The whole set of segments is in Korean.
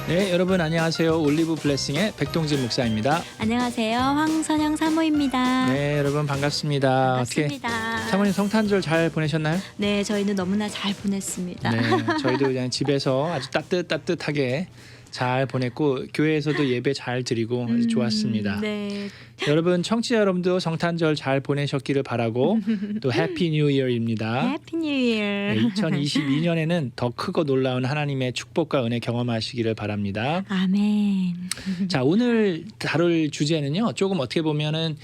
네, 여러분 안녕하세요. 올리브 블레싱의 백동진 목사입니다. 안녕하세요. 황선영 사모입니다. 네, 여러분 반갑습니다. 반갑습니다. 어떻게 사모님 성탄절 잘 보내셨나요? 네, 저희는 너무나 잘 보냈습니다. 네, 저희도 그냥 집에서 아주 따뜻하게 잘 보냈고 교회에서도 예배 잘 드리고 아주 좋았습니다. 네. 여러분 청취자 여러분도 성탄절 잘 보내셨기를 바라고 또 해피 뉴 이어입니다. 해피 뉴 이어. 네, 2022년에는 더 크고 놀라운 하나님의 축복과 은혜 경험하시기를 바랍니다. 아멘. 자, 오늘 다룰 주제는요. 조금 어떻게 보면은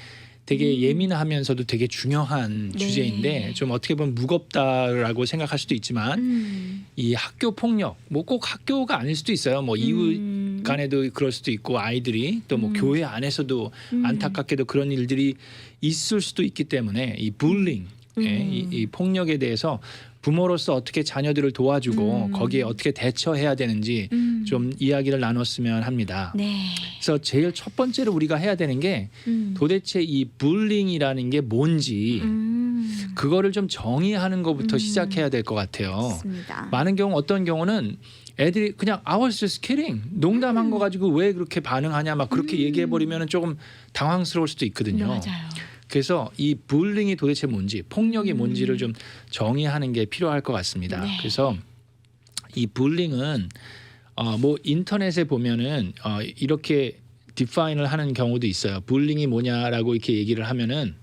되게 예민하면서도 되게 중요한 네. 주제인데 좀 어떻게 보면 무겁다라고 생각할 수도 있지만 이 학교 폭력 뭐 꼭 학교가 아닐 수도 있어요. 뭐 이웃 간에도 그럴 수도 있고 아이들이 또 뭐 교회 안에서도 안타깝게도 그런 일들이 있을 수도 있기 때문에 이 불링 이 폭력에 대해서 부모로서 어떻게 자녀들을 도와주고 거기에 어떻게 대처해야 되는지 좀 이야기를 나눴으면 합니다. 네. 그래서 제일 첫 번째로 우리가 해야 되는 게 도대체 이 불링이라는 게 뭔지 그거를 좀 정의하는 것부터 시작해야 될 것 같아요. 맞습니다. 많은 경우 어떤 경우는 애들이 그냥 I was just kidding 농담한 거 가지고 왜 그렇게 반응하냐 막 그렇게 얘기해 버리면 조금 당황스러울 수도 있거든요. 맞아요. 그래서 이 불링이 도대체 뭔지 폭력이 뭔지를 좀 정의하는 게 필요할 것 같습니다. 네. 그래서 이 불링은 뭐 인터넷에 보면은 이렇게 디파인을 하는 경우도 있어요. 불링이 뭐냐라고 이렇게 얘기를 하면은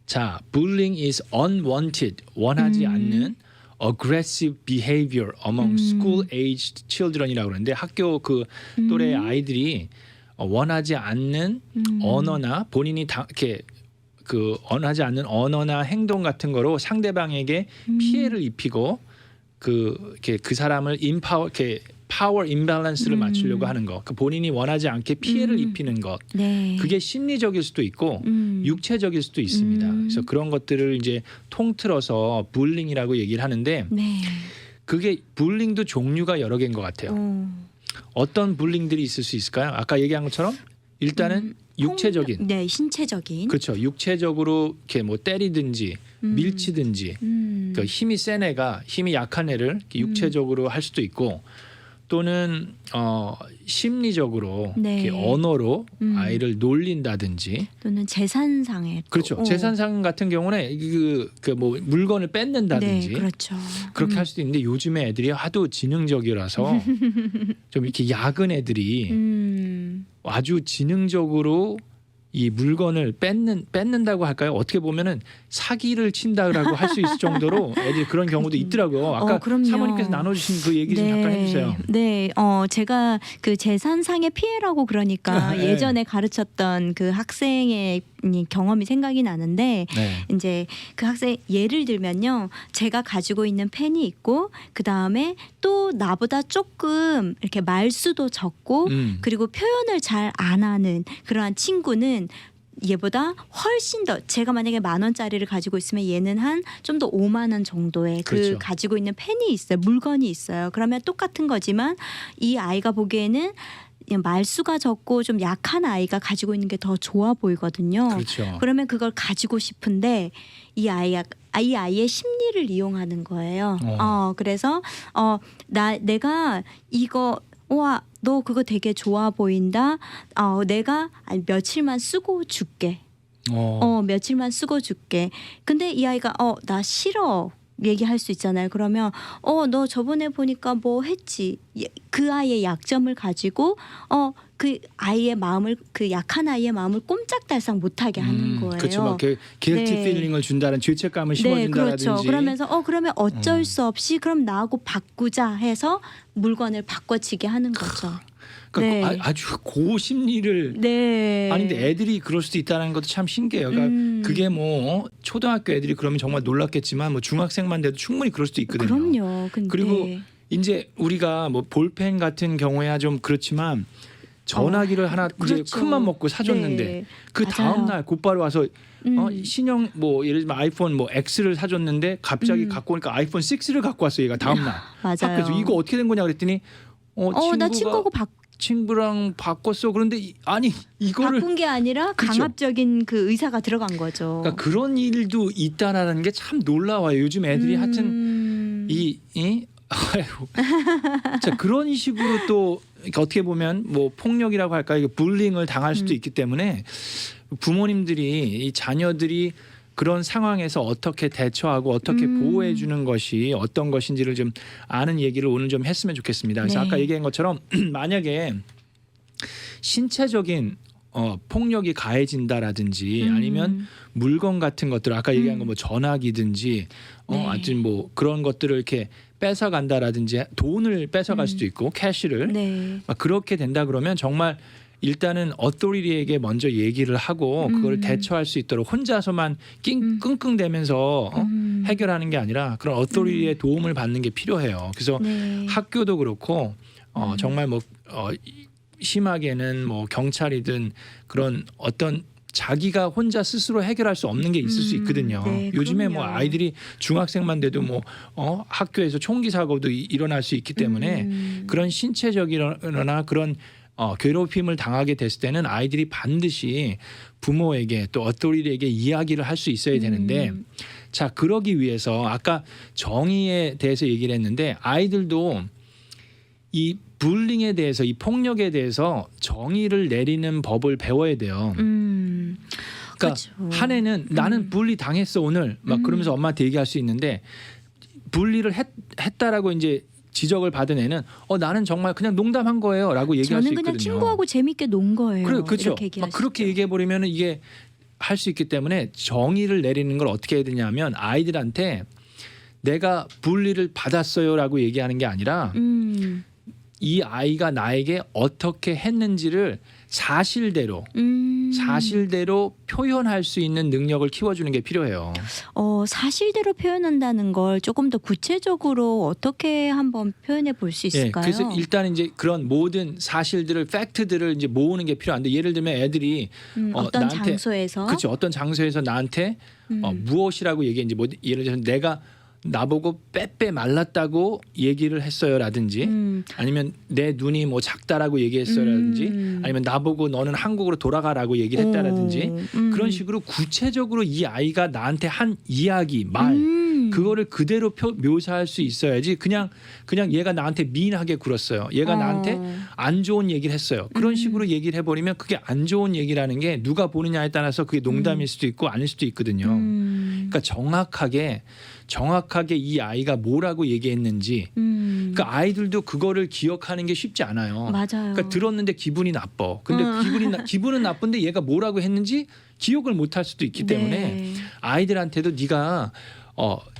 자, bullying is unwanted 원하지 않는 aggressive behavior among school-aged children이라고 그러는데 학교 그 또래 아이들이 원하지 않는 언어나 본인이 이렇게 그 원하지 않는 언어나 행동 같은 거로 상대방에게 피해를 입히고 이렇게 그 사람을 이렇게 파워 임밸런스를 맞추려고 하는 거. 그 본인이 원하지 않게 피해를 입히는 것. 네. 그게 심리적일 수도 있고 육체적일 수도 있습니다. 그래서 그런 것들을 이제 통틀어서 불링이라고 얘기를 하는데 네. 그게 불링도 종류가 여러 개인 것 같아요. 어떤 불링들이 있을 수 있을까요? 아까 얘기한 것처럼 일단은 육체적인, 네, 신체적인. 그렇죠. 육체적으로 이렇게 뭐 때리든지 밀치든지, 그러니까 힘이 센 애가 힘이 약한 애를 이렇게 육체적으로 할 수도 있고, 또는 심리적으로 네. 이렇게 언어로 아이를 놀린다든지, 또는 재산상의. 그렇죠. 재산상 같은 경우는 그 뭐 물건을 뺏는다든지, 네, 그렇죠. 그렇게 할 수도 있는데 요즘에 애들이 하도 지능적이라서 좀 이렇게 야근 애들이 아주 지능적으로 이 물건을 뺏는다고 할까요? 어떻게 보면은 사기를 친다라고 할 수 있을 정도로 애들이 그런 경우도 있더라고요. 아까 그럼요. 사모님께서 나눠주신 그 얘기 좀 잠깐 해주세요. 네, 제가 그 재산상의 피해라고 그러니까 네. 예전에 가르쳤던 그 학생의 경험이 생각이 나는데 네. 이제 그 학생 예를 들면요, 제가 가지고 있는 펜이 있고 그 다음에 또 나보다 조금 이렇게 말수도 적고 그리고 표현을 잘 안 하는 그러한 친구는 얘보다 훨씬 더, 제가 만약에 10,000원짜리를 가지고 있으면 얘는 한 좀 더 50,000원 정도의 그렇죠. 그 가지고 있는 펜이 있어요. 물건이 있어요. 그러면 똑같은 거지만 이 아이가 보기에는 말수가 적고 좀 약한 아이가 가지고 있는 게 더 좋아 보이거든요. 그렇죠. 그러면 그걸 가지고 싶은데 이 아이의 심리를 이용하는 거예요. 그래서 내가 이거 와, 너 그거 되게 좋아 보인다. 내가 며칠만 쓰고 줄게. 며칠만 쓰고 줄게. 근데 이 아이가 나 싫어. 얘기할 수 있잖아요. 그러면 너 저번에 보니까 뭐 했지. 그 아이의 약점을 가지고 그 아이의 마음을, 그 약한 아이의 마음을 꼼짝달싹 못하게 하는 거예요. 그렇죠. 막 guilty 네. feeling을 준다는 죄책감을 심어준다라든지. 그렇죠. 그러면서 그러면 어쩔 수 없이 그럼 나하고 바꾸자 해서 물건을 바꿔치게 하는 거죠. 그러니까 네. 아주 고심리를. 네. 아닌데 애들이 그럴 수도 있다는 것도 참 신기해요. 그러니까 그게 뭐 초등학교 애들이 그러면 정말 놀랐겠지만 뭐 중학생만 돼도 충분히 그럴 수도 있거든요. 그럼요. 근데 그리고 이제 우리가 뭐 볼펜 같은 경우에야 좀 그렇지만 전화기를 하나 이제 그렇죠. 큰맘 먹고 사줬는데 네. 그 맞아요. 다음 날 곧바로 와서 신형 뭐 예를 들면 아이폰 뭐 X를 사줬는데 갑자기 갖고 오니까 아이폰 6를 갖고 왔어요. 얘가 다음 날 맞아요. 학교에서 이거 어떻게 된 거냐 그랬더니 나 친구하고 친구랑 바꿨어. 그런데 아니 이거를 바꾼 게 아니라 그쵸? 강압적인 그 의사가 들어간 거죠. 그러니까 그런 일도 있다라는 게 참 놀라워요. 요즘 애들이 하여튼 이 아이고. 자, 그런 식으로 또 어떻게 보면 뭐 폭력이라고 할까, 이거 불링을 당할 수도 있기 때문에 부모님들이 이 자녀들이 그런 상황에서 어떻게 대처하고 어떻게 보호해 주는 것이 어떤 것인지를 좀 아는 얘기를 오늘 좀 했으면 좋겠습니다. 그래서 네. 아까 얘기한 것처럼 만약에 신체적인 폭력이 가해진다라든지 아니면 물건 같은 것들, 아까 얘기한 거 뭐 전화기든지 네. 하여튼 뭐 그런 것들을 이렇게 뺏어간다라든지 돈을 뺏어갈 수도 있고 캐시를 네. 막 그렇게 된다 그러면 정말 일단은 어토리티에게 먼저 얘기를 하고 그걸 대처할 수 있도록 혼자서만 끙끙대면서 해결하는 게 아니라 그런 어토리티의 도움을 받는 게 필요해요. 그래서 네. 학교도 그렇고 정말 뭐 심하게는 뭐 경찰이든 그런 어떤 자기가 혼자 스스로 해결할 수 없는 게 있을 수 있거든요. 네, 요즘에 뭐 그럼요. 아이들이 중학생만 돼도 뭐 학교에서 총기 사고도 일어날 수 있기 때문에 그런 신체적이거나 그런 괴롭힘을 당하게 됐을 때는 아이들이 반드시 부모에게 또 어토리티에게 이야기를 할 수 있어야 되는데 자, 그러기 위해서 아까 정의에 대해서 얘기를 했는데 아이들도 이 불링에 대해서 이 폭력에 대해서 정의를 내리는 법을 배워야 돼요. 그러니까 그렇죠. 한 해는 나는 분리 당했어 오늘 막 그러면서 엄마한테 얘기할 수 있는데 분리를 했다라고 이제 지적을 받은 애는 나는 정말 그냥 농담한 거예요라고 얘기할 수 저는 있거든요. 그냥 친구하고 재밌게 논 거예요. 그렇죠. 이렇게 막 그렇게 얘기해 버리면은 이게 할 수 있기 때문에 정의를 내리는 걸 어떻게 해야 되냐면 아이들한테 내가 분리를 받았어요라고 얘기하는 게 아니라 이 아이가 나에게 어떻게 했는지를 사실대로 표현할 수 있는 능력을 키워주는 게 필요해요. 사실대로 표현한다는 걸 조금 더 구체적으로 어떻게 한번 표현해 볼 수 있을까요? 그래서 일단 이제 그런 모든 사실들을 팩트들을 이제 모으는 게 필요한데 예를 들면 애들이 어떤 나한테 장소에서 그렇죠. 어떤 장소에서 나한테 무엇이라고 얘기했는지 뭐 예를 들어서 내가 나보고 빼빼 말랐다고 얘기를 했어요라든지 아니면 내 눈이 뭐 작다라고 얘기했어요라든지 아니면 나보고 너는 한국으로 돌아가라고 얘기를 했다라든지 그런 식으로 구체적으로 이 아이가 나한테 한 이야기 말 그거를 그대로 묘사할 수 있어야지 그냥 얘가 나한테 미인하게 굴었어요. 얘가 나한테 안 좋은 얘기를 했어요. 그런 식으로 얘기를 해버리면 그게 안 좋은 얘기라는 게 누가 보느냐에 따라서 그게 농담일 수도 있고 아닐 수도 있거든요. 그러니까 정확하게 이 아이가 뭐라고 얘기했는지 그러니까 아이들도 그거를 기억하는 게 쉽지 않아요. 맞아요. 그러니까 들었는데 기분이 나빠. 근데 기분은 나쁜데 얘가 뭐라고 했는지 기억을 못할 수도 있기 때문에 네. 아이들한테도 네가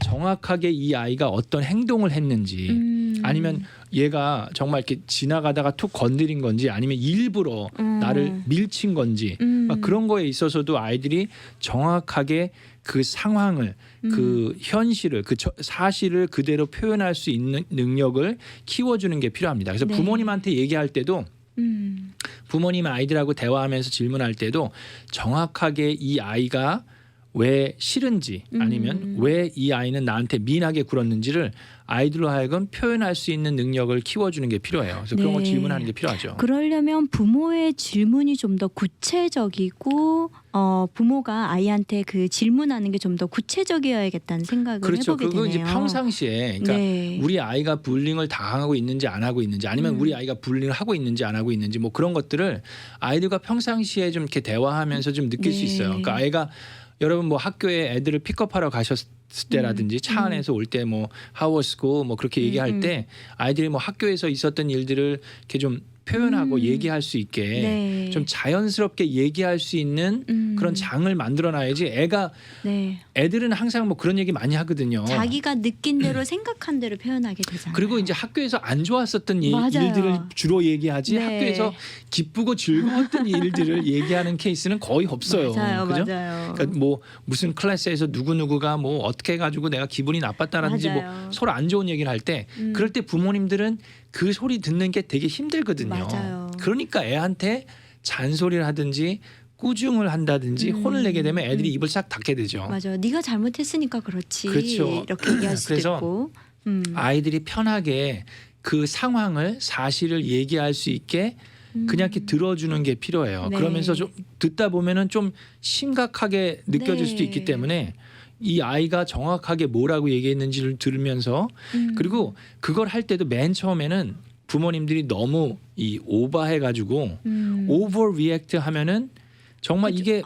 정확하게 이 아이가 어떤 행동을 했는지 아니면 얘가 정말 이렇게 지나가다가 툭 건드린 건지 아니면 일부러 나를 밀친 건지 막 그런 거에 있어서도 아이들이 정확하게 그 상황을 그 현실을 그 사실을 그대로 표현할 수 있는 능력을 키워주는 게 필요합니다. 그래서 네. 부모님한테 얘기할 때도 부모님 아이들하고 대화하면서 질문할 때도 정확하게 이 아이가 왜 싫은지 아니면 왜 이 아이는 나한테 미인하게 굴었는지를 아이들로 하여금 표현할 수 있는 능력을 키워주는 게 필요해요. 그래서 그런 걸 네. 질문하는 게 필요하죠. 그러려면 부모의 질문이 좀 더 구체적이고 부모가 아이한테 그 질문하는 게 좀 더 구체적이어야겠다는 생각을 그렇죠. 해보게 그거 되네요. 이제 평상시에 그러니까 네. 우리 아이가 불링을 당하고 있는지 안 하고 있는지 아니면 우리 아이가 불링을 하고 있는지 안 하고 있는지 뭐 그런 것들을 아이들과 평상시에 좀 이렇게 대화하면서 좀 느낄 수 네. 있어요. 그러니까 아이가 여러분 뭐 학교에 애들을 픽업하러 가셨을 때라든지 차 안에서 올 때 뭐 how was school 뭐 그렇게 얘기할 때 아이들이 뭐 학교에서 있었던 일들을 이렇게 좀 표현하고 얘기할 수 있게 네. 좀 자연스럽게 얘기할 수 있는 그런 장을 만들어놔야지 네. 애들은 항상 뭐 그런 얘기 많이 하거든요. 자기가 느낀 대로 생각한 대로 표현하게 되잖아요. 그리고 이제 학교에서 안 좋았었던 맞아요. 일들을 주로 얘기하지 네. 학교에서 기쁘고 즐거웠던 일들을 얘기하는 케이스는 거의 없어요. 맞아요, 그죠? 맞아요. 그러니까 뭐 무슨 클래스에서 누구누구가 뭐 어떻게 해가지고 내가 기분이 나빴다라든지 맞아요. 뭐 서로 안 좋은 얘기를 할 때 그럴 때 부모님들은 그 소리 듣는 게 되게 힘들거든요. 맞아요. 그러니까 애한테 잔소리를 하든지 꾸중을 한다든지 혼을 내게 되면 애들이 입을 싹 닫게 되죠. 맞아. 네가 잘못했으니까 그렇지. 그렇죠. 이렇게 얘기할 수도 그래서 있고. 아이들이 편하게 그 상황을 사실을 얘기할 수 있게 그냥 이렇게 들어주는 게 필요해요. 네. 그러면서 좀 듣다 보면은 좀 심각하게 느껴질 네. 수도 있기 때문에 이 아이가 정확하게 뭐라고 얘기했는지를 들으면서 그리고 그걸 할 때도 맨 처음에는 부모님들이 너무 이 오버해가지고 오버 리액트 하면은 정말 이게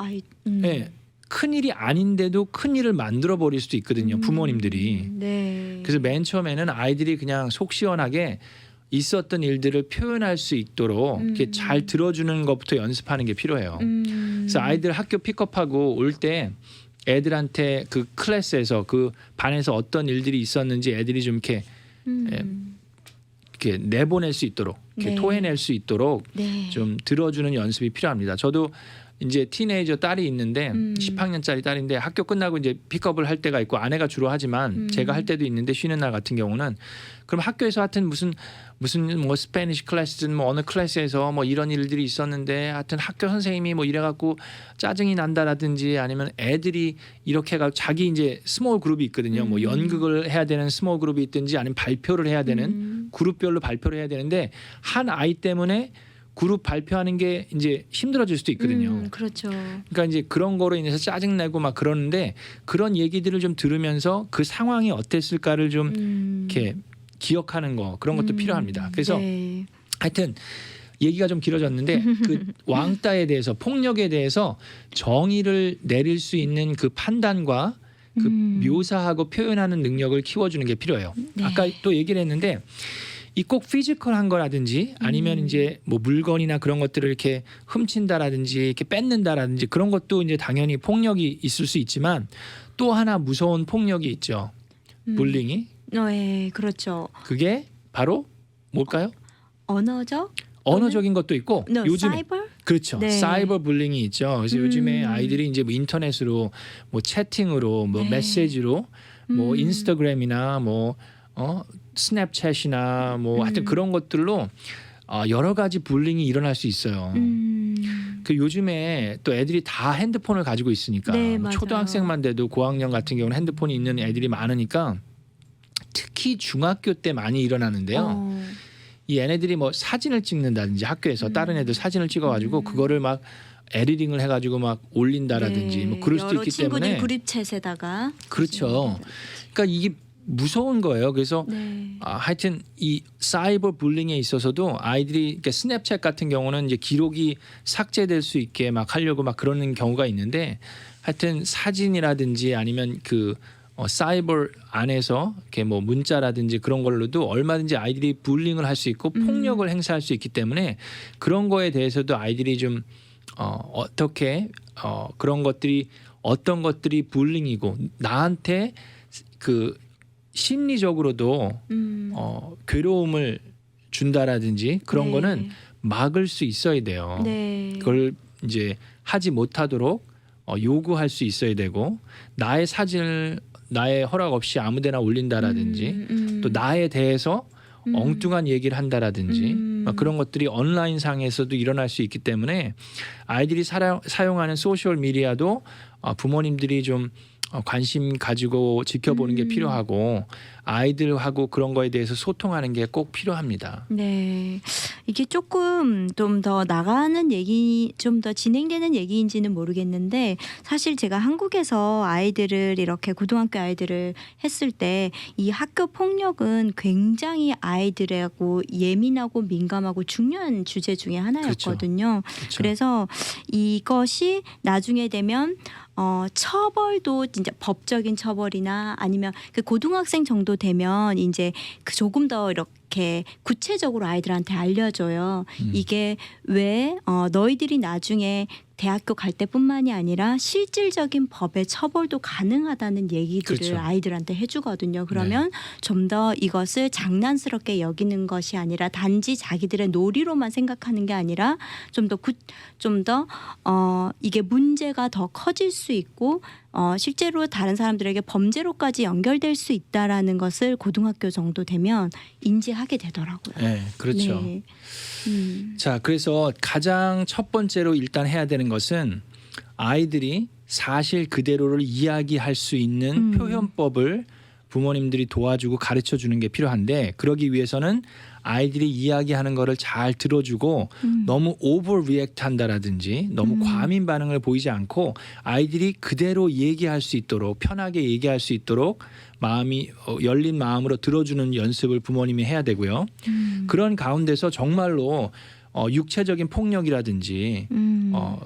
예, 큰 일이 아닌데도 큰 일을 만들어 버릴 수도 있거든요. 부모님들이. 네. 그래서 맨 처음에는 아이들이 그냥 속 시원하게 있었던 일들을 표현할 수 있도록 이렇게 잘 들어주는 것부터 연습하는 게 필요해요. 그래서 아이들 학교 픽업하고 올 때 애들한테 그 클래스에서 그 반에서 어떤 일들이 있었는지 애들이 좀 이렇게 내보낼 수 있도록 이렇게 네. 토해낼 수 있도록 네. 좀 들어주는 연습이 필요합니다. 저도 이제 티네이저 딸이 있는데 10학년짜리 딸인데 학교 끝나고 이제 픽업을 할 때가 있고 아내가 주로 하지만 제가 할 때도 있는데 쉬는 날 같은 경우는 그럼 학교에서 하여튼 무슨 뭐 스페니쉬 클래스든 뭐 어느 클래스에서 뭐 이런 일들이 있었는데 하여튼 학교 선생님이 뭐 이래갖고 짜증이 난다라든지 아니면 애들이 이렇게 해가 자기 이제 스몰 그룹이 있거든요. 뭐 연극을 해야 되는 스몰 그룹이 있든지 아니면 발표를 해야 되는 그룹별로 발표를 해야 되는데 한 아이 때문에 그룹 발표하는 게 이제 힘들어질 수도 있거든요. 그렇죠. 그러니까 이제 그런 거로 인해서 짜증 내고 막 그러는데 그런 얘기들을 좀 들으면서 그 상황이 어땠을까를 좀 이렇게 기억하는 거 그런 것도 필요합니다. 그래서 네. 하여튼 얘기가 좀 길어졌는데 그 왕따에 대해서 폭력에 대해서 정의를 내릴 수 있는 그 판단과 그 묘사하고 표현하는 능력을 키워주는 게 필요해요. 네. 아까 또 얘기를 했는데 이 꼭 피지컬한 거라든지 아니면 이제 뭐 물건이나 그런 것들을 이렇게 훔친다라든지 이렇게 뺏는다라든지 그런 것도 이제 당연히 폭력이 있을 수 있지만 또 하나 무서운 폭력이 있죠. 불링이. 네, 그렇죠. 그게 바로 뭘까요? 언어적? 인 것도 있고 No, 요즘 사이버? 그렇죠. 네. 사이버 불링이 있죠. 그래서 요즘에 아이들이 이제 뭐 인터넷으로 뭐 채팅으로 뭐 네. 메시지로 뭐 인스타그램이나 뭐 스냅챗이나 뭐 하여튼 그런 것들로 여러 가지 불링이 일어날 수 있어요. 그 요즘에 또 애들이 다 핸드폰을 가지고 있으니까 네, 뭐 맞아요. 초등학생만 돼도 고학년 같은 경우는 핸드폰이 있는 애들이 많으니까 특히 중학교 때 많이 일어나는데요. 이 얘네들이 뭐 사진을 찍는다든지 학교에서 다른 애들 사진을 찍어가지고 그거를 막 에디팅을 해가지고 막 올린다라든지 네. 뭐 그럴 수도 여러 있기 친구들 때문에 그룹챗에다가 그렇죠. 그러니까 이게 무서운 거예요. 그래서 네. 하여튼 이 사이버 불링에 있어서도 아이들이 그러니까 스냅챗 같은 경우는 이제 기록이 삭제될 수 있게 막 하려고 막 그러는 경우가 있는데 하여튼 사진이라든지 아니면 그 사이버 안에서 이렇게 뭐 문자라든지 그런 걸로도 얼마든지 아이들이 불링을 할 수 있고 폭력을 행사할 수 있기 때문에 그런 거에 대해서도 아이들이 좀 어떻게 그런 것들이 어떤 것들이 불링이고 나한테 그 심리적으로도 괴로움을 준다라든지 그런 네. 거는 막을 수 있어야 돼요. 네. 그걸 이제 하지 못하도록 요구할 수 있어야 되고 나의 사진을 나의 허락 없이 아무데나 올린다라든지 또 나에 대해서 엉뚱한 얘기를 한다라든지 막 그런 것들이 온라인 상에서도 일어날 수 있기 때문에 아이들이 사용하는 소셜 미디어도 부모님들이 좀 관심 가지고 지켜보는 게 필요하고 아이들하고 그런 거에 대해서 소통하는 게 꼭 필요합니다. 네. 이게 조금 좀 더 나가는 얘기, 좀 더 진행되는 얘기인지는 모르겠는데 사실 제가 한국에서 아이들을 이렇게 고등학교 아이들을 했을 때 이 학교 폭력은 굉장히 아이들하고 예민하고 민감하고 중요한 주제 중에 하나였거든요. 그렇죠. 그래서 이것이 나중에 되면 처벌도 진짜 법적인 처벌이나 아니면 그 고등학생 정도 되면 이제 그 조금 더 이렇게 구체적으로 아이들한테 알려줘요. 이게 왜 너희들이 나중에 대학교 갈 때뿐만이 아니라 실질적인 법의 처벌도 가능하다는 얘기들을 그렇죠. 아이들한테 해주거든요. 그러면 좀 더 이것을 장난스럽게 여기는 것이 아니라 단지 자기들의 놀이로만 생각하는 게 아니라 좀 더 이게 문제가 더 커질 수 있고 실제로 다른 사람들에게 범죄로까지 연결될 수 있다라는 것을 고등학교 정도 되면 인지하게 되더라고요. 네, 그렇죠. 네. 자, 그래서 가장 첫 번째로 일단 해야 되는 것은 아이들이 사실 그대로를 이야기할 수 있는 표현법을 부모님들이 도와주고 가르쳐 주는 게 필요한데 그러기 위해서는 아이들이 이야기하는 거를 잘 들어주고 너무 오버리액트 한다라든지 너무 과민 반응을 보이지 않고 아이들이 그대로 얘기할 수 있도록 편하게 얘기할 수 있도록 마음이 열린 마음으로 들어주는 연습을 부모님이 해야 되고요. 그런 가운데서 정말로 육체적인 폭력이라든지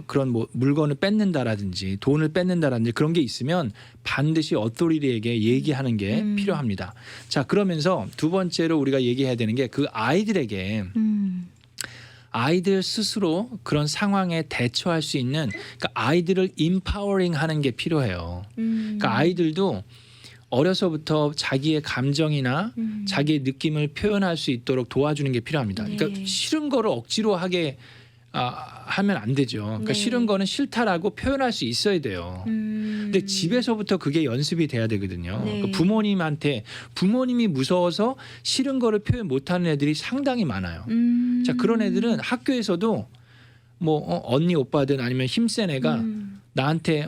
그런 뭐 물건을 뺏는다라든지 돈을 뺏는다라든지 그런 게 있으면 반드시 어토리티에게 얘기하는 게 필요합니다. 자, 그러면서 두 번째로 우리가 얘기해야 되는 게 그 아이들에게 아이들 스스로 그런 상황에 대처할 수 있는 그러니까 아이들을 인파워링 하는 게 필요해요. 그러니까 아이들도 어려서부터 자기의 감정이나 자기의 느낌을 표현할 수 있도록 도와주는 게 필요합니다. 네. 그러니까 싫은 거를 억지로 하게 하면 안 되죠. 그러니까 네. 싫은 거는 싫다라고 표현할 수 있어야 돼요. 근데 집에서부터 그게 연습이 돼야 되거든요. 네. 그러니까 부모님이 무서워서 싫은 거를 표현 못하는 애들이 상당히 많아요. 자, 그런 애들은 학교에서도 뭐 언니 오빠든 아니면 힘센 애가 나한테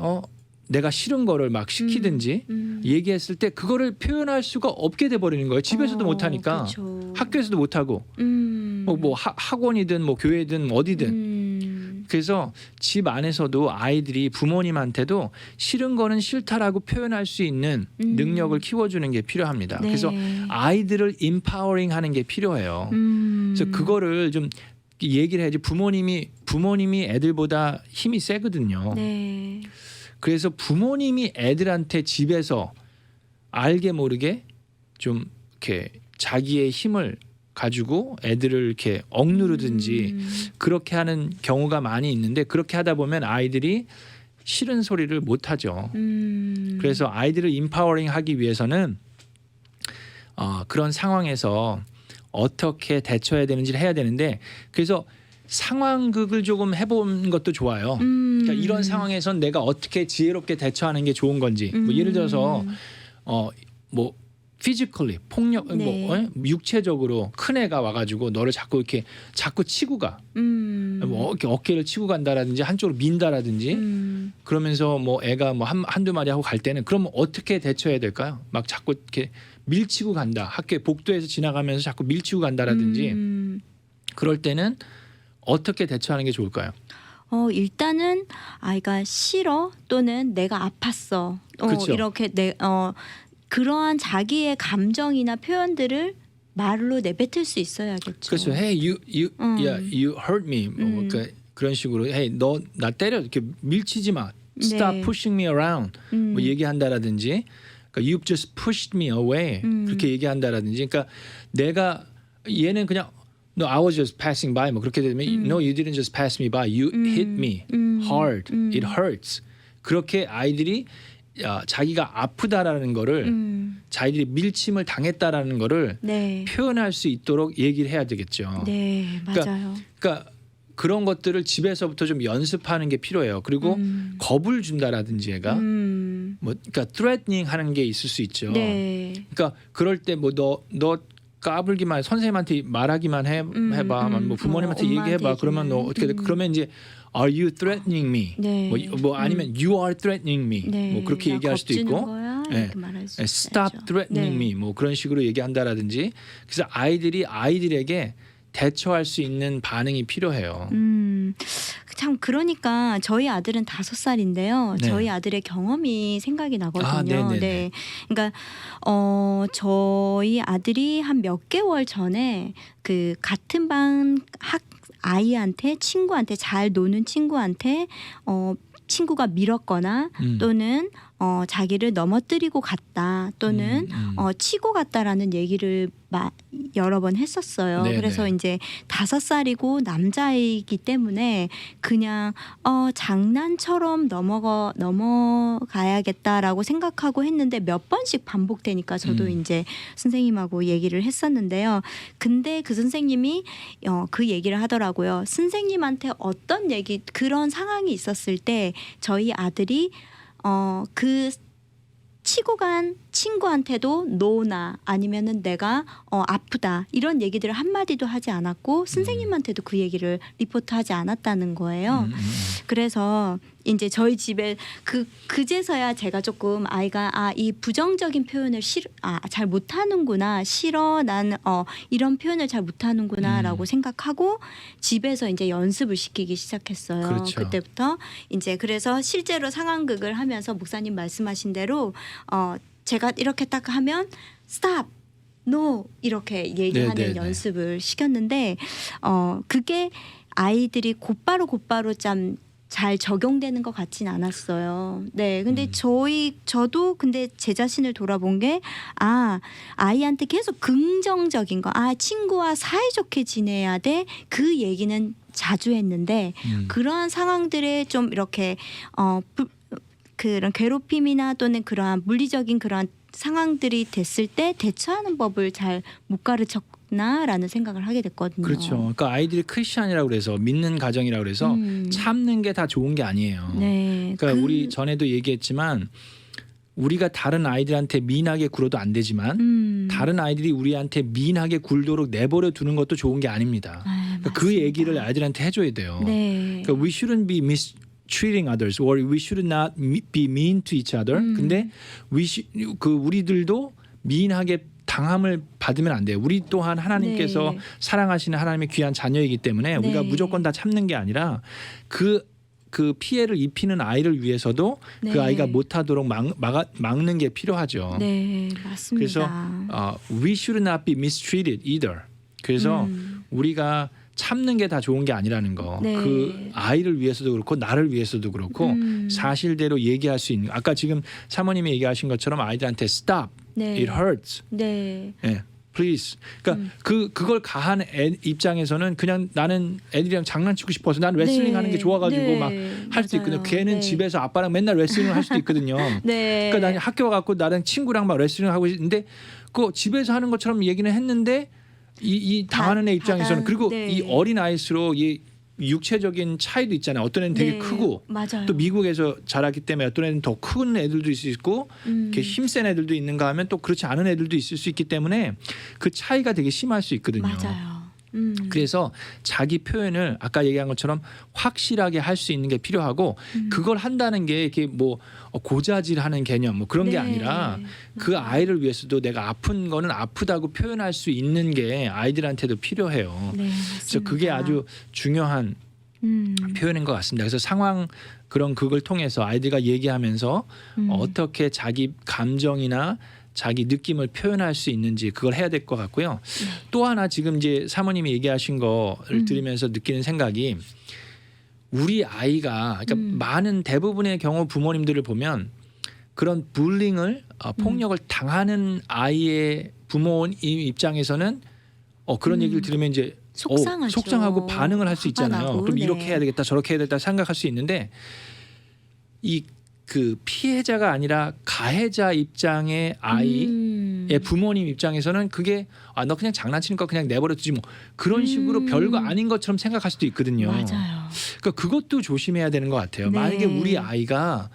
내가 싫은 거를 막 시키든지 얘기했을 때 그거를 표현할 수가 없게 돼 버리는 거예요. 집에서도 못 하니까 그쵸. 학교에서도 못 하고 뭐 학원이든 뭐 교회든 어디든 그래서 집 안에서도 아이들이 부모님한테도 싫은 거는 싫다라고 표현할 수 있는 능력을 키워주는 게 필요합니다. 네. 그래서 아이들을 인파워링 하는 게 필요해요. 그래서 그거를 좀 얘기를 해야지 부모님이 애들보다 힘이 세거든요. 네. 그래서 부모님이 애들한테 집에서 알게 모르게 좀 이렇게 자기의 힘을 가지고 애들을 이렇게 억누르든지 그렇게 하는 경우가 많이 있는데 그렇게 하다 보면 아이들이 싫은 소리를 못 하죠. 그래서 아이들을 인파워링 하기 위해서는 그런 상황에서 어떻게 대처해야 되는지를 해야 되는데 그래서 상황극을 조금 해본 것도 좋아요. 그러니까 이런 상황에선 내가 어떻게 지혜롭게 대처하는 게 좋은 건지 뭐 예를 들어서 뭐 physically 폭력 네. 뭐 육체적으로 큰 애가 와가지고 너를 자꾸 치고 가. 뭐 이렇게 어깨를 치고 간다라든지 한쪽으로 민다라든지 그러면서 뭐 애가 뭐 한두 마디 하고 갈 때는 그러면 어떻게 대처해야 될까요? 막 자꾸 이렇게 밀치고 간다. 학교에 복도에서 지나가면서 자꾸 밀치고 간다라든지 그럴 때는 어떻게 대처하는 게 좋을까요? 일단은 아이가 싫어 또는 내가 아팠어. 그렇죠. 이렇게 그러한 자기의 감정이나 표현들을 말로 내뱉을 수 있어야겠죠. 그렇죠. Hey, you hurt me. 뭐 그런 식으로 Hey, 너 나 때려 이렇게 밀치지 마. Stop 네. pushing me around. 뭐 얘기한다라든지. 그러니까 You've just pushed me away. 그렇게 얘기한다라든지. 그러니까 내가 얘는 그냥 No, I was just passing by. 뭐 그렇게 되면 No, you didn't just pass me by. You hit me hard. It hurts. 그렇게 아이들이 자기가 아프다라는 거를 자기들이 밀침을 당했다라는 거를 네. 표현할 수 있도록 얘기를 해야 되겠죠. 네, 맞아요. 그러니까 그런 것들을 집에서부터 좀 연습하는 게 필요해요. 그리고 겁을 준다라든지 얘가 뭐 그러니까 threatening 하는 게 있을 수 있죠. 네. 그러니까 그럴 때 뭐 너 까불기만 선생님한테 말하기만 해봐, 뭐 부모님한테 얘기해봐. 그러면 너 어떻게 돼? 그러면 이제 Are you threatening me? 네. 뭐 아니면 You are threatening me. 네. 뭐 그렇게 얘기할 수도 있고. 거야? 네. 이렇게 말할 수 Stop 있어야죠. threatening 네. me. 뭐 그런 식으로 얘기한다라든지. 그래서 아이들에게 대처할 수 있는 반응이 필요해요. 참 그러니까 저희 아들은 5살인데요. 네. 저희 아들의 경험이 생각이 나거든요. 네네네. 네. 그러니까 저희 아들이 한 몇 개월 전에 그 같은 반 아이한테 친구한테 잘 노는 친구한테 친구가 밀었거나 또는 자기를 넘어뜨리고 갔다 또는 치고 갔다라는 얘기를 여러 번 했었어요. 네네. 그래서 이제 5살이고 남자이기 때문에 그냥 장난처럼 넘어가야겠다라고 생각하고 했는데 몇 번씩 반복되니까 저도 이제 선생님하고 얘기를 했었는데요. 근데 그 선생님이 그 얘기를 하더라고요. 선생님한테 어떤 그런 상황이 있었을 때 저희 아들이 그 치고 간 친구한테도 노나 아니면은 내가 아프다 이런 얘기들을 한마디도 하지 않았고 선생님한테도 그 얘기를 리포트하지 않았다는 거예요. 그래서 이제 저희 집에 그제서야 제가 조금 아이가 이 부정적인 표현을 잘 못하는구나, 싫어, 난 이런 표현을 잘 못하는구나라고 생각하고 집에서 이제 연습을 시키기 시작했어요. 그렇죠. 그때부터 이제 그래서 실제로 상황극을 하면서 목사님 말씀하신 대로 제가 이렇게 딱 하면 stop, no 이렇게 얘기하는 네네네. 연습을 시켰는데 그게 아이들이 곧바로 좀 잘 적용되는 것 같진 않았어요. 네, 근데 저도 근데 제 자신을 돌아본 게 아이한테 계속 긍정적인 거, 친구와 사이좋게 지내야 돼. 그 얘기는 자주 했는데 그러한 상황들에 좀 이렇게 그런 괴롭힘이나 또는 그러한 물리적인 그러한 상황들이 됐을 때 대처하는 법을 잘 못 가르쳤나라는 생각을 하게 됐거든요. 그렇죠. 그러니까 아이들이 크리스천이라고 그래서 믿는 가정이라고 그래서 참는 게 다 좋은 게 아니에요. 네, 그러니까 우리 전에도 얘기했지만 우리가 다른 아이들한테 미인하게 굴어도 안 되지만 다른 아이들이 우리한테 미인하게 굴도록 내버려 두는 것도 좋은 게 아닙니다. 그러니까 그 맞습니다. 얘기를 아이들한테 해줘야 돼요. 네. 그러니까 we shouldn't be mistreating others or we should not be mean to each other. 근데 우리들도 미인하게 당함을 받으면 안 돼요. 우리 또한 하나님께서 네. 사랑하시는 하나님의 귀한 자녀이기 때문에 우리가 네. 무조건 다 참는 게 아니라 그 피해를 입히는 아이를 위해서도 네. 그 아이가 못하도록 막는 게 필요하죠. 네, 맞습니다. 그래서 we should not be mistreated either. 그래서 우리가 참는 게 다 좋은 게 아니라는 거. 네. 그 아이를 위해서도 그렇고 나를 위해서도 그렇고 사실대로 얘기할 수 있는. 아까 지금 사모님이 얘기하신 것처럼 아이들한테 stop, 네. it hurts, 네. please. 그러니까 그걸 가한 애 입장에서는 그냥 나는 애들이랑 장난치고 싶어서 난 레슬링 네. 하는 게 좋아가지고 네. 막 할 수도 있거든요. 맞아요. 걔는 네. 집에서 아빠랑 맨날 레슬링을 할 수도 있거든요. 네. 그러니까 나는 학교 가고 나랑 친구랑 막 레슬링 하고 있는데 그 집에서 하는 것처럼 얘기는 했는데 이 당하는 애 입장에서는 그리고 네. 이 어린 아이일수록 이 육체적인 차이도 있잖아요. 어떤 애는 되게 네. 크고 맞아요. 또 미국에서 자랐기 때문에 어떤 애는 더 큰 애들도 있을 수 있고 이렇게 힘센 애들도 있는가 하면 또 그렇지 않은 애들도 있을 수 있기 때문에 그 차이가 되게 심할 수 있거든요. 맞아요. 그래서 자기 표현을 아까 얘기한 것처럼 확실하게 할 수 있는 게 필요하고 그걸 한다는 게 이렇게 뭐 고자질하는 개념 뭐 그런 게 네. 아니라 그 아이를 위해서도 내가 아픈 거는 아프다고 표현할 수 있는 게 아이들한테도 필요해요. 네, 그래서 맞습니다. 그게 아주 중요한 표현인 것 같습니다. 그래서 상황 그런 그걸 통해서 아이들과 얘기하면서 어떻게 자기 감정이나 자기 느낌을 표현할 수 있는지 그걸 해야 될 것 같고요. 또 하나 지금 이제 사모님이 얘기하신 거를 들으면서 느끼는 생각이 우리 아이가 그러니까 많은 대부분의 경우 부모님들을 보면 그런 불링을 폭력을 당하는 아이의 부모님 입장에서는 그런 얘기를 들으면 이제 속상하죠. 속상하고 반응을 할 수 화가 있잖아요. 나고, 그럼 네. 이렇게 해야 되겠다, 저렇게 해야 되겠다 생각할 수 있는데 그 피해자가 아니라 가해자 입장의 아이의 부모님 입장에서는 그게 너 그냥 장난치는 거 그냥 내버려 두지 뭐 그런 식으로 별거 아닌 것처럼 생각할 수도 있거든요. 맞아요. 그러니까 그것도 조심해야 되는 것 같아요. 네. 만약에 우리 아이가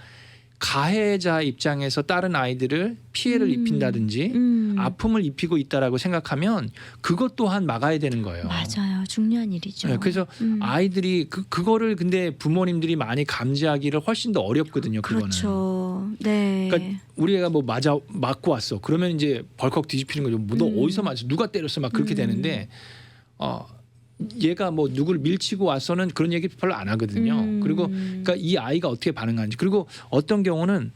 가해자 입장에서 다른 아이들을 피해를 입힌다든지 아픔을 입히고 있다라고 생각하면 그것 또한 막아야 되는 거예요. 맞아요. 중요한 일이죠. 네, 그래서 아이들이 그거를 근데 부모님들이 많이 감지하기를 훨씬 더 어렵거든요. 그거는. 그렇죠. 네. 그러니까 우리 애가 뭐 맞고 왔어. 그러면 이제 벌컥 뒤집히는 거죠. 뭐 너 어디서 맞았어? 누가 때렸어? 막 그렇게 되는데 얘가 뭐 누굴 밀치고 와서는 그런 얘기 별로 안 하거든요. 그리고 그러니까 이 아이가 어떻게 반응하는지 그리고 어떤 경우는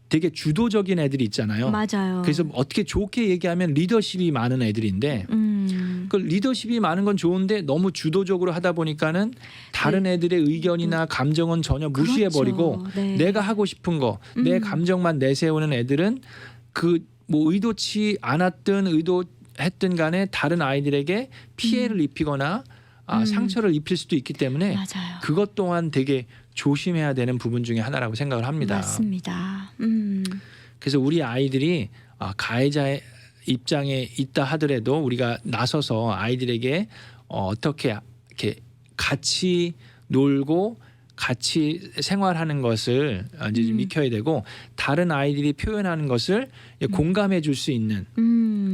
되게 주도적인 애들이 있잖아요. 맞아요. 그래서 어떻게 좋게 얘기하면 리더십이 많은 애들인데 그 리더십이 많은 건 좋은데 너무 주도적으로 하다 보니까는 다른 애들의 의견이나 감정은 전혀 무시해 버리고 그렇죠. 네. 내가 하고 싶은 거, 내 감정만 내세우는 애들은 그 뭐 의도치 않았든 의도했든 간에 다른 아이들에게 피해를 입히거나 상처를 입힐 수도 있기 때문에 맞아요. 그것 또한 되게 조심해야 되는 부분 중에 하나라고 생각을 합니다. 맞습니다. 그래서 우리 아이들이 가해자의 입장에 있다 하더라도 우리가 나서서 아이들에게 어떻게 이렇게 같이 놀고 같이 생활하는 것을 이제 좀 익혀야 되고 다른 아이들이 표현하는 것을 공감해 줄 수 있는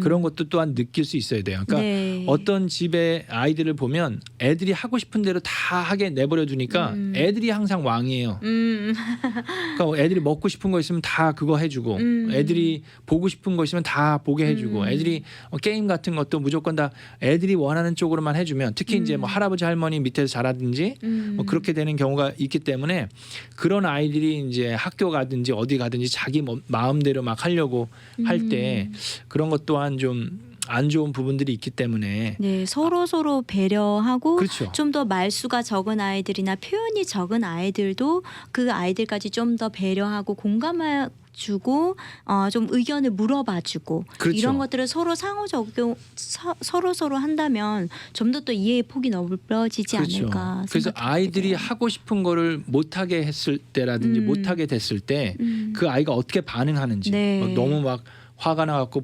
그런 것도 또한 느낄 수 있어야 돼요. 그러니까 네. 어떤 집의 아이들을 보면 애들이 하고 싶은 대로 다 하게 내버려 두니까 애들이 항상 왕이에요. 그러니까 애들이 먹고 싶은 거 있으면 다 그거 해주고 애들이 보고 싶은 거 있으면 다 보게 해주고 애들이 게임 같은 것도 무조건 다 애들이 원하는 쪽으로만 해주면 특히 이제 뭐 할아버지 할머니 밑에서 자라든지 뭐 그렇게 되는 경우가 있기 때문에 그런 아이들이 이제 학교 가든지 어디 가든지 자기 마음대로 막 하려고 할 때 그런 것 또한 좀 안 좋은 부분들이 있기 때문에 네, 서로 배려하고 그렇죠. 좀 더 말수가 적은 아이들이나 표현이 적은 아이들도 그 아이들까지 좀 더 배려하고 공감해 주고 좀 의견을 물어봐주고 그렇죠. 이런 것들을 서로 상호작용 서로 한다면 좀 더 또 이해의 폭이 넓어지지 않을까. 그래서 아이들이 돼요. 하고 싶은 거를 못하게 했을 때라든지 못하게 됐을 때 그 아이가 어떻게 반응하는지 네. 막 너무 막 화가 나갖고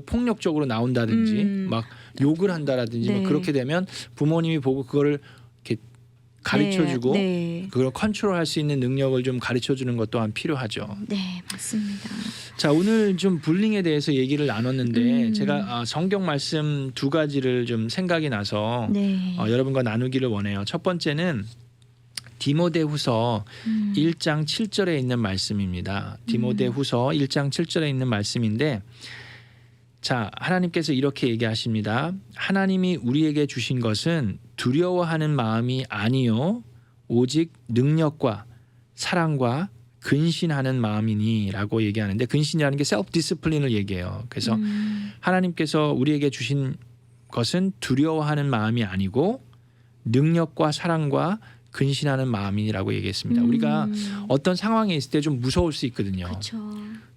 폭력적으로 나온다든지 막 욕을 한다라든지 네. 막 그렇게 되면 부모님이 보고 그거를 이렇게 가르쳐주고 네. 그걸 컨트롤할 수 있는 능력을 좀 가르쳐주는 것 또한 필요하죠. 네, 맞습니다. 자, 오늘 좀 불링에 대해서 얘기를 나눴는데 제가 성경 말씀 두 가지를 좀 생각이 나서 네. 여러분과 나누기를 원해요. 첫 번째는 디모데후서 1장 7절에 있는 말씀입니다. 디모데후서 1장 7절에 있는 말씀인데 자, 하나님께서 이렇게 얘기하십니다. 하나님이 우리에게 주신 것은 두려워하는 마음이 아니요 오직 능력과 사랑과 근신하는 마음이니라고 얘기하는데 근신이라는 게 셀프 디스플린을 얘기해요. 그래서 하나님께서 우리에게 주신 것은 두려워하는 마음이 아니고 능력과 사랑과 근신하는 마음이라고 얘기했습니다. 우리가 어떤 상황에 있을 때 좀 무서울 수 있거든요. 그렇죠.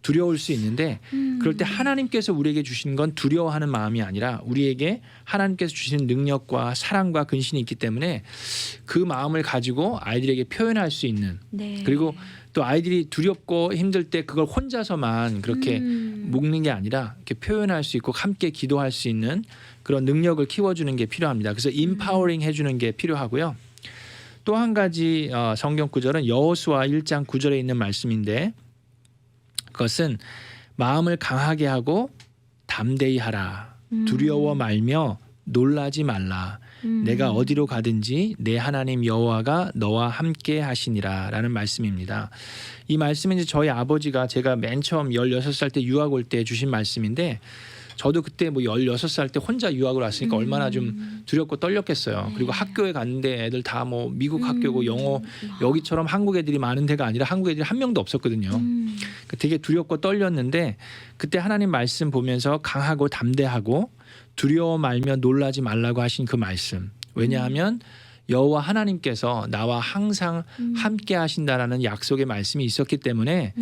두려울 수 있는데 그럴 때 하나님께서 우리에게 주신 건 두려워하는 마음이 아니라 우리에게 하나님께서 주신 능력과 사랑과 근신이 있기 때문에 그 마음을 가지고 아이들에게 표현할 수 있는 네. 그리고 또 아이들이 두렵고 힘들 때 그걸 혼자서만 그렇게 묶는 게 아니라 이렇게 표현할 수 있고 함께 기도할 수 있는 그런 능력을 키워주는 게 필요합니다. 그래서 인파워링 해주는 게 필요하고요. 또 한 가지 성경 구절은 여호수아 1장 9절에 있는 말씀인데 그것은 마음을 강하게 하고 담대히 하라. 두려워 말며 놀라지 말라. 내가 어디로 가든지 내 하나님 여호와가 너와 함께 하시니라 라는 말씀입니다. 이 말씀은 이제 저희 아버지가 제가 맨 처음 16살 때 유학 올 때 주신 말씀인데 저도 그때 뭐 16살 때 혼자 유학을 왔으니까 얼마나 좀 두렵고 떨렸겠어요. 그리고 학교에 갔는데 애들 다 뭐 미국 학교고 영어 여기처럼 한국 애들이 많은 데가 아니라 한국 애들이 한 명도 없었거든요. 되게 두렵고 떨렸는데 그때 하나님 말씀 보면서 강하고 담대하고 두려워 말며 놀라지 말라고 하신 그 말씀. 왜냐하면 여호와 하나님께서 나와 항상 함께 하신다라는 약속의 말씀이 있었기 때문에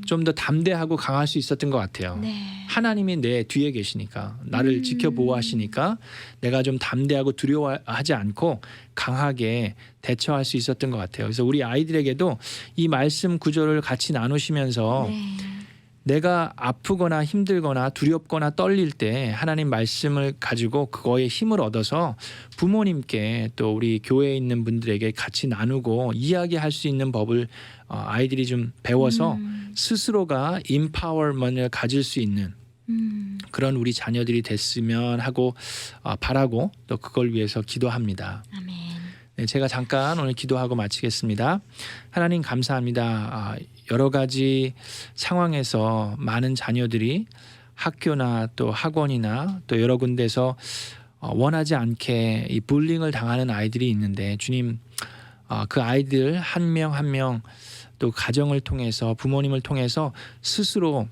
좀 더 담대하고 강할 수 있었던 것 같아요. 네. 하나님이 내 뒤에 계시니까 나를 지켜보호하시니까 내가 좀 담대하고 두려워하지 않고 강하게 대처할 수 있었던 것 같아요. 그래서 우리 아이들에게도 이 말씀 구절을 같이 나누시면서 네. 내가 아프거나 힘들거나 두렵거나 떨릴 때 하나님 말씀을 가지고 그거에 힘을 얻어서 부모님께 또 우리 교회에 있는 분들에게 같이 나누고 이야기할 수 있는 법을 아이들이 좀 배워서 스스로가 임파워먼을 가질 수 있는 그런 우리 자녀들이 됐으면 하고 바라고 또 그걸 위해서 기도합니다. 아멘. 네, 제가 잠깐 오늘 기도하고 마치겠습니다. 하나님 감사합니다. 여러 가지 상황에서 많은 자녀들이 학교나 또 학원이나 또 여러 군데서 원하지 않게 이 불링을 당하는 아이들이 있는데 주님 그 아이들 한 명 한 명 또 가정을 통해서 부모님을 통해서 스스로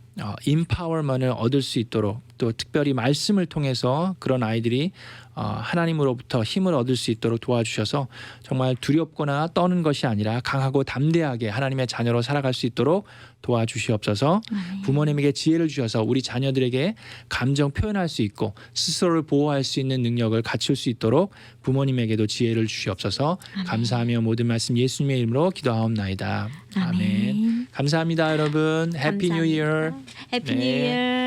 임파워먼을 얻을 수 있도록 또 특별히 말씀을 통해서 그런 아이들이 하나님으로부터 힘을 얻을 수 있도록 도와주셔서 정말 두렵거나 떠는 것이 아니라 강하고 담대하게 하나님의 자녀로 살아갈 수 있도록 도와주시옵소서. 부모님에게 지혜를 주셔서 우리 자녀들에게 감정 표현할 수 있고 스스로를 보호할 수 있는 능력을 갖출 수 있도록 부모님에게도 지혜를 주시옵소서. 감사하며 모든 말씀 예수님의 이름으로 기도하옵나이다. 아멘. 감사합니다, 여러분. 해피 뉴 이어. 해피 뉴 이어.